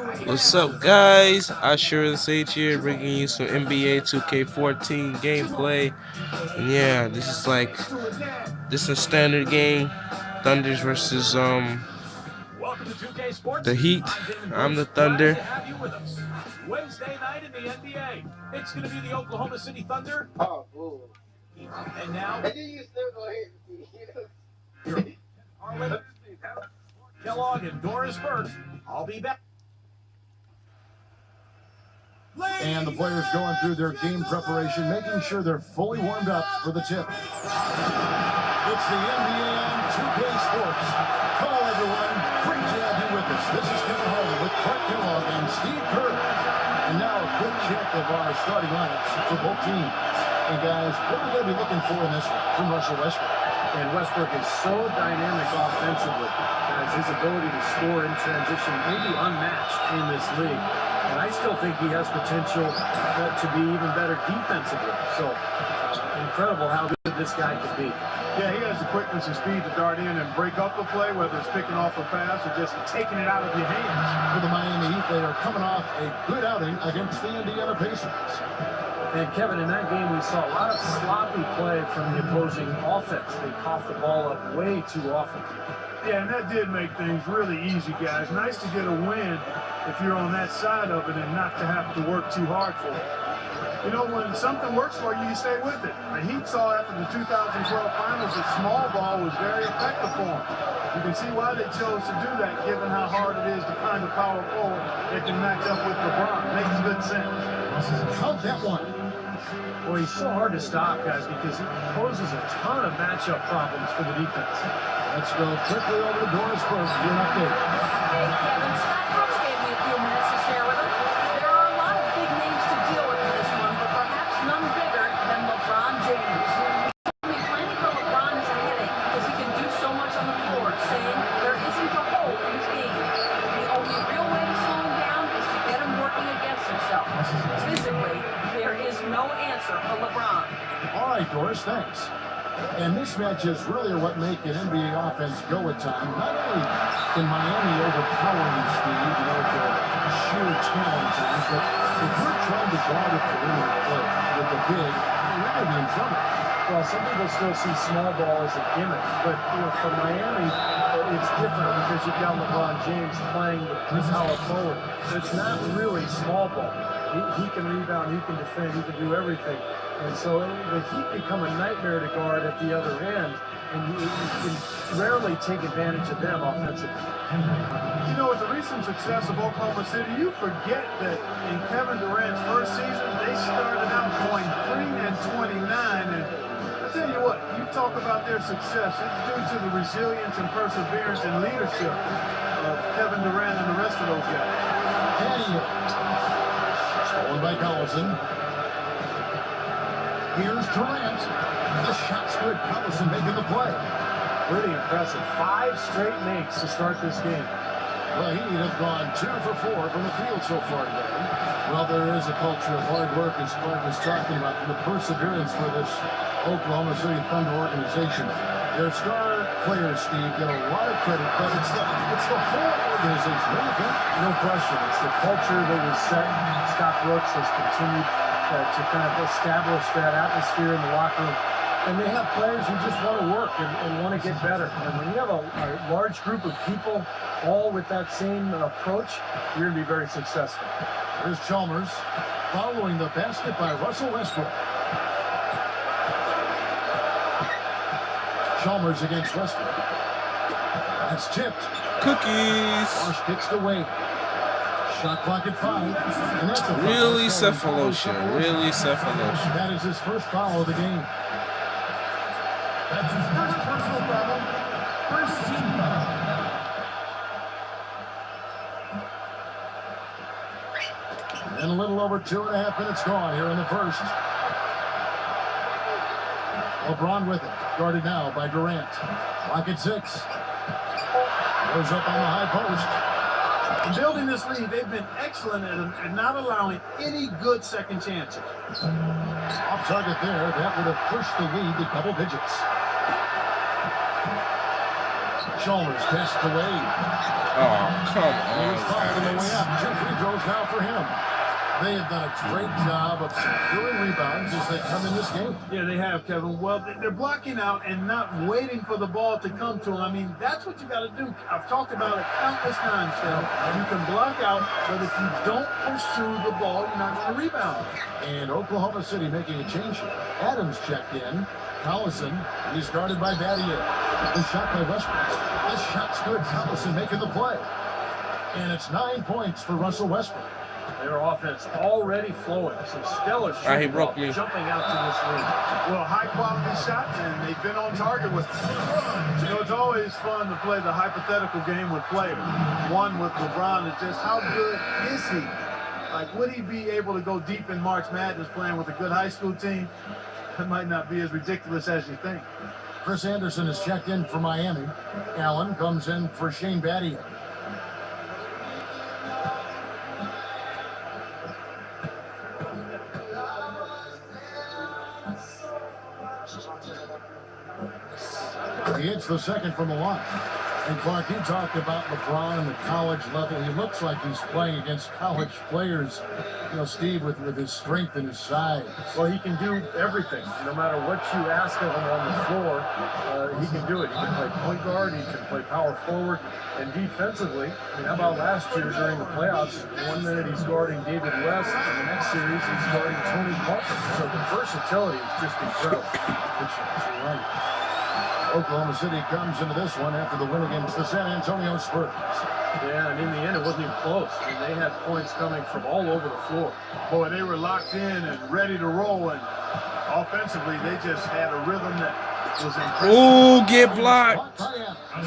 What's up, guys? Asher Sage here, bringing you some NBA 2K14 gameplay. And yeah, this is a standard game. Thunders versus the Heat. I'm the Thunder. Wednesday night in the NBA, it's going to be the Oklahoma City Thunder. Oh, cool. And now, and then you still go ahead. Kellogg and Doris Burke. I'll be back. And the players going through their game preparation, making sure they're fully warmed up for the tip. It's the NBA on 2K Sports. Hello, everyone. Great to have you with us. This is Kevin Harlan with Clark Kellogg and Steve Kerr. And now a quick check of our starting lineups for both teams. And guys, what are we going to be looking for in this one from Russell Westbrook? And Westbrook is so dynamic offensively. Guys, his ability to score in transition may be unmatched in this league. And I still think he has potential to be even better defensively. So, incredible how good this guy could be. Yeah, he has the quickness and speed to dart in and break up the play, whether it's picking off a pass or just taking it out of your hands. For the Miami Heat, they are coming off a good outing against the Indiana Pacers. And Kevin, in that game, we saw a lot of sloppy play from the opposing offense. They coughed the ball up way too often. Yeah, and that did make things really easy, guys. Nice to get a win if you're on that side of it and not to have to work too hard for it. You know, when something works for you, you stay with it. The Heat saw after the 2012 finals that small ball was very effective for them. You can see why they chose to do that, given how hard it is to find a power forward that can match up with LeBron. Makes good sense. How'd that one? Well, he's so hard to stop, guys, because he poses a ton of matchup problems for the defense. Let's go quickly over to Doris Burke for an update. Hey, Kevin, Scott Brooks gave me a few minutes to share with him. There are a lot of big names to deal with in this one, but perhaps none bigger than LeBron James. He told me planning for LeBron is a headache because he can do so much on the floor, saying there isn't a hole in his game. The only real way to slow him down is to get him working against himself. Physically, there is no answer for LeBron. All right, Doris, thanks. And mismatches really are what make an NBA offense go at times. Not only can Miami overpower you, Steve, you know, with their sheer talent times, but if you're trying to guard a perimeter play with the big, you're going to be in trouble. Well, some people still see small ball as a gimmick, but for Miami, it's different because you've got LeBron James playing the power forward. So it's not really small ball. He can rebound, he can defend, he can do everything. And so the Heat become a nightmare to guard at the other end, and you can rarely take advantage of them offensively. You know, with the recent success of Oklahoma City, you forget that in Kevin Durant's first season, they started out going 3-29, and I tell you what, you talk about their success, it's due to the resilience and perseverance and leadership of Kevin Durant and the rest of those guys. Stolen by Collison. Here's Durant. The shot's good. Collison making the play. Pretty impressive. 5 straight makes to start this game. Well, he has gone 2 for 4 from the field so far today. Well, there is a culture of hard work, as Clark was talking about, the perseverance for this Oklahoma City Thunder organization. Their star players, Steve, get a lot of credit, but it's the whole organization. What do you think? No question. It's the culture that was set. Scott Brooks has continued to kind of establish that atmosphere in the locker room. And they have players who just want to work and want to get better. And when you have a large group of people all with that same approach, you're going to be very successful. Here's Chalmers following the basket by Russell Westbrook. Chalmers against Westbrook. That's tipped. Cookies. Marsh gets the weight. Shot clock at 5. And that's a Really Cephalosha. Really Cephalosha. That is his first foul of the game. That's his first personal foul, first team foul. And a little over 2.5 minutes gone here in the first. LeBron with it. Guarded now by Durant. Clock at 6. Goes up on the high post. In building this lead, they've been excellent at not allowing any good second chances. Off target there. That would have pushed the lead to double digits. Chalmers passed away. Oh, come He was fouled on the way on, up. guys. Jim inbounds now for him. They have done a great job of securing rebounds as they come in this game. Yeah, they have, Kevin. Well, they're blocking out and not waiting for the ball to come to them. I mean, that's what you got to do. I've talked about it countless times, Phil. You can block out, but if you don't pursue the ball, you're not going to rebound. And Oklahoma City making a change here. Adams checked in. Collison, he's guarded by Battier. The shot by Westbrook. The shot's good. Collison making the play. And it's 9 points for Russell Westbrook. Their offense already flowing. Some stellar Ah, he shooting broke me. jumping out to this lead. Well, high-quality shots, and they've been on target with them. You know, it's always fun to play the hypothetical game with players. One with LeBron is just how good is he? Like, would he be able to go deep in March Madness playing with a good high school team? That might not be as ridiculous as you think. Chris Anderson is checked in for Miami. Allen comes in for Shane Battier. He hits the second from the line. And Clark, you talked about LeBron and the college level. He looks like he's playing against college players, you know, Steve, with his strength and his size. Well, he can do everything. No matter what you ask of him on the floor, he can do it. He can play point guard, he can play power forward, and defensively, I mean, how about last year during the playoffs? 1 minute he's guarding David West, and the next series he's guarding Tony Parker. So the versatility is just incredible. You're right. Oklahoma City comes into this one after the win against the San Antonio Spurs. Yeah, and in the end, it wasn't even close. I mean, they had points coming from all over the floor. Boy, they were locked in and ready to roll, and offensively, they just had a rhythm that was impressive. Ooh, get blocked.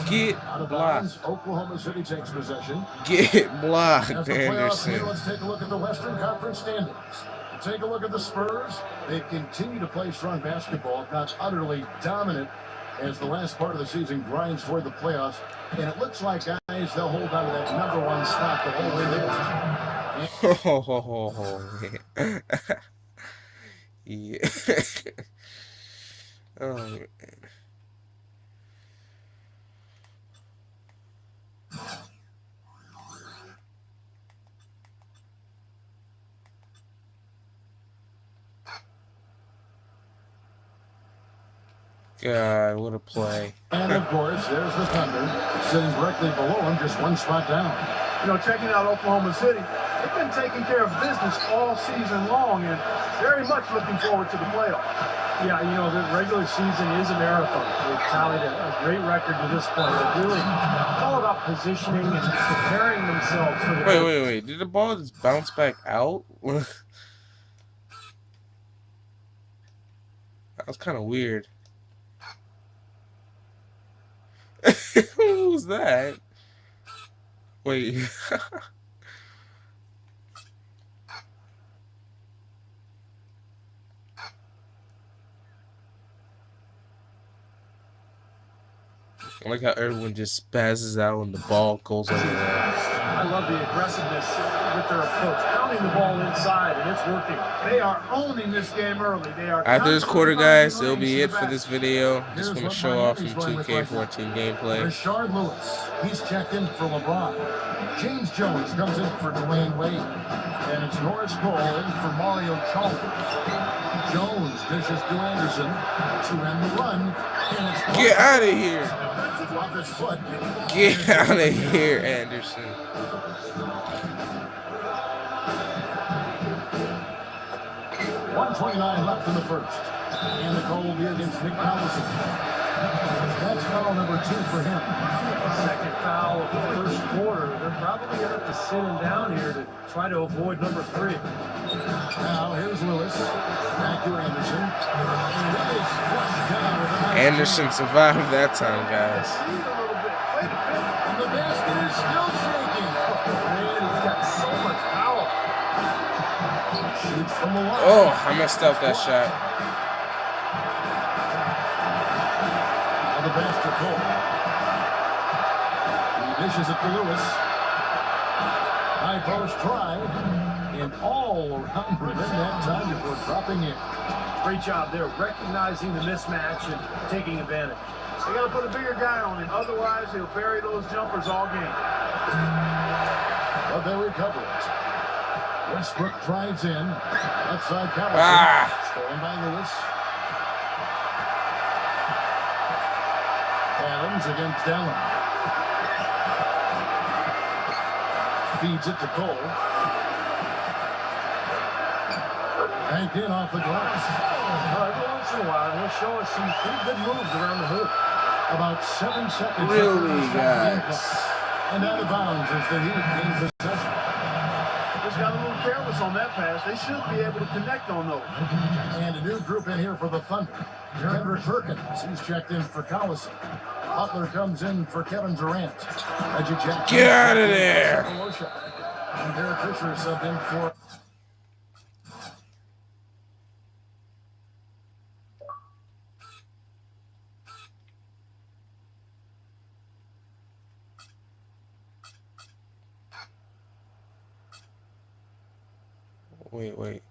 Get Out of blocked. bounds, Oklahoma City takes possession. Get blocked, As the playoffs begin, Anderson. let's take a look at the Western Conference standings. Take a look at the Spurs. They continue to play strong basketball, not utterly dominant, as the last part of the season grinds toward the playoffs. And it looks like, guys, they'll hold on to that #1 spot the whole way there. Yeah. Oh, man. God, what a play. And, of course, there's the Thunder, sitting directly below him, just 1 spot down. You know, checking out Oklahoma City, they've been taking care of business all season long and very much looking forward to the playoffs. Yeah, you know, the regular season is a marathon. They've tallied a great record to this point. But really, it's all about positioning and preparing themselves for the Wait. Did the ball just bounce back out? That was kind of weird. Who was that? Wait. I like how everyone just spazzes out and the ball goes over there. I love the aggressiveness with their approach, pounding the ball inside, and it's working. They are owning this game early. They are After this quarter, constantly guys, it'll be finding it for this video. Just want to show off some Here's what 2K14 gameplay. Rashard Lewis, he's checked in for LeBron. James Jones comes in for Dwayne Wade. And it's Norris Cole in for Mario Chalmers. Jones dishes to Anderson to end the run. And it's Get out of here. off his foot. Get out of here, Anderson. 1:29 left in the first. And the goal will be against Nick Collison. That's foul number 2 for him. Second foul of the first quarter. They're probably going to have to sit him down here to try to avoid number 3. Now here's Lewis. Back to Anderson. And it is flushed down with a nice Anderson survived that time, guys. a little bit. Wait a minute. And the basket is still shaking. Man, he's got so much power. Shoots from the line. Oh, I messed up that shot. Now the pass to Cole. He dishes it to Lewis. High post try. And all around within that time before dropping in. Great job there, recognizing the mismatch and taking advantage. They got to put a bigger guy on him. Otherwise, he'll bury those jumpers all game. But they recover it. Westbrook drives in. Left side Callison. Stolen by Lewis. Adams against Allen. Feeds it to Cole. Banked in off the glass. Every once in a while, he'll show us some pretty good moves around the hoop. About 7 seconds. Really, guys? And out of bounds as the Heat gain possession. Just got a little careless on that pass. They should be able to connect on those. And a new group in here for the Thunder. Kendrick Perkins, he's checked in for Collison. Butler comes in for Kevin Durant. Reggie Jackson. Get out of there! And Derek Fisher is subbed in for... Wait.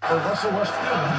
For Russell Westbrook.